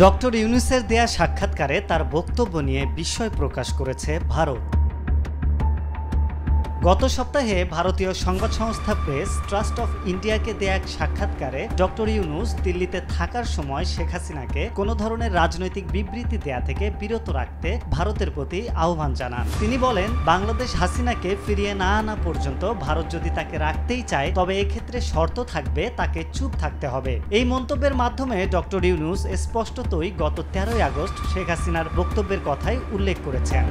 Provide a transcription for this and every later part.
Doctor ইউনূসের দেয়া সাক্ষাৎকারে তার বক্তব্য নিয়ে বিস্ময় প্রকাশ করেছে ভারত। গত সপ্তাহে ভারতীয় সংবাদ সংস্থা প্রেস ট্রাস্ট অফ ইন্ডিয়াকে দেয়া এক সাক্ষাৎকারে ডক্টর ইউনূস দিল্লিতে থাকার সময় শেখ হাসিনাকে কোনো ধরনের রাজনৈতিক বিবৃতি দেয়া থেকে বিরত রাখতে ভারতের প্রতি আহ্বান জানান। তিনি বলেন, বাংলাদেশ হাসিনাকে ফিরিয়ে না আনা পর্যন্ত ভারত যদি তাকে রাখতেই চায় তবে এক্ষেত্রে শর্ত থাকবে তাকে চুপ থাকতে হবে। এই মন্তব্যের মাধ্যমে ডক্টর ইউনূস স্পষ্টতই গত 13ই আগস্ট শেখ হাসিনার বক্তব্যের কথাই উল্লেখ করেছেন।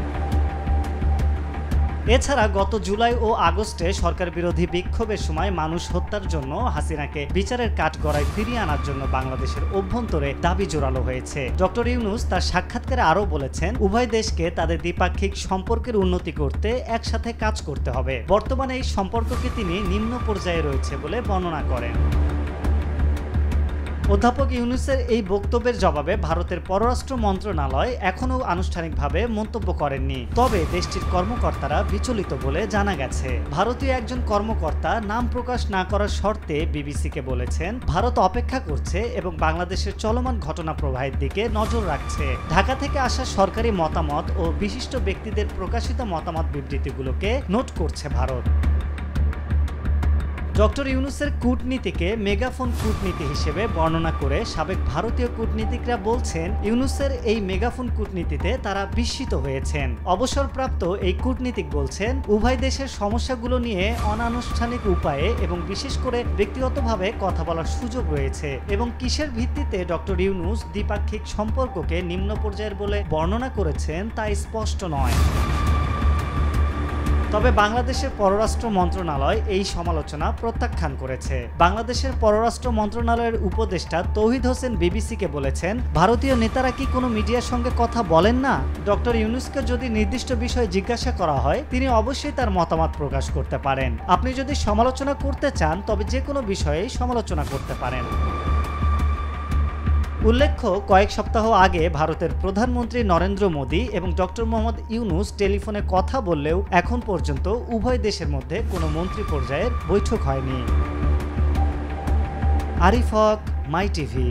এছাড়া গত জুলাই ও আগস্টে সরকার বিরোধী বিক্ষোভের সময় মানুষ হত্যার জন্য হাসিনাকে বিচারের কাঠগড়ায় ফিরিয়ে আনার জন্য বাংলাদেশের অভ্যন্তরে দাবি জোরালো হয়েছে। ডক্টর ইউনূস তার সাক্ষাৎকারে আরও বলেছেন, উভয় দেশকে তাদের দ্বিপাক্ষিক সম্পর্কের উন্নতি করতে একসাথে কাজ করতে হবে। বর্তমানে এই সম্পর্ককে তিনি নিম্ন পর্যায়ে রয়েছে বলে বর্ণনা করেন। অধ্যাপক ইউনূসের এই বক্তব্যের জবাবে ভারতের পররাষ্ট্র মন্ত্রণালয় এখনও আনুষ্ঠানিকভাবে মন্তব্য করেননি। তবে দেশটির কর্মকর্তারা বিচলিত বলে জানা গেছে। ভারতীয় একজন কর্মকর্তা নাম প্রকাশ না করার শর্তে বিবিসিকে বলেছেন, ভারত অপেক্ষা করছে এবং বাংলাদেশের চলমান ঘটনা প্রবাহের দিকে নজর রাখছে। ঢাকা থেকে আসা সরকারি মতামত ও বিশিষ্ট ব্যক্তিদের প্রকাশিত মতামত বিবৃতিগুলোকে নোট করছে ভারত। ডক্টর ইউনূসের কূটনীতিকে মেগাফোন কূটনীতি হিসেবে বর্ণনা করে সাবেক ভারতীয় কূটনীতিকরা বলছেন, ইউনূসের এই মেগাফোন কূটনীতিতে তারা বিস্মিত হয়েছেন। অবসরপ্রাপ্ত এই কূটনীতিক বলছেন, উভয় দেশের সমস্যাগুলো নিয়ে অনানুষ্ঠানিক উপায়ে এবং বিশেষ করে ব্যক্তিগতভাবে কথা বলার সুযোগ রয়েছে এবং কিসের ভিত্তিতে ডক্টর ইউনূস দ্বিপাক্ষিক সম্পর্ককে নিম্ন পর্যায়ের বলে বর্ণনা করেছেন তা স্পষ্ট নয়। তবে বাংলাদেশের পররাষ্ট্র মন্ত্রণালয় এই সমালোচনা প্রত্যাখ্যান করেছে। বাংলাদেশের পররাষ্ট্র মন্ত্রণালয়ের উপদেষ্টা তৌহিদ হোসেন বিবিসিকে বলেছেন, ভারতীয় নেতারা কি কোনো মিডিয়ার সঙ্গে কথা বলেন না? ডক্টর ইউনূসকে যদি নির্দিষ্ট বিষয়ে জিজ্ঞাসা করা হয় তিনি অবশ্যই তার মতামত প্রকাশ করতে পারেন। আপনি যদি সমালোচনা করতে চান তবে যে কোনো বিষয়েই সমালোচনা করতে পারেন। উল্লেখ্য, কয়েক সপ্তাহ আগে ভারতের প্রধানমন্ত্রী নরেন্দ্র মোদী এবং ডক্টর মোহাম্মদ ইউনূস টেলিফোনে কথা বললেও এখন পর্যন্ত উভয় দেশের মধ্যে কোনো মন্ত্রী পর্যায়ের বৈঠক হয়নি। আরিফ হক, মাই টিভি।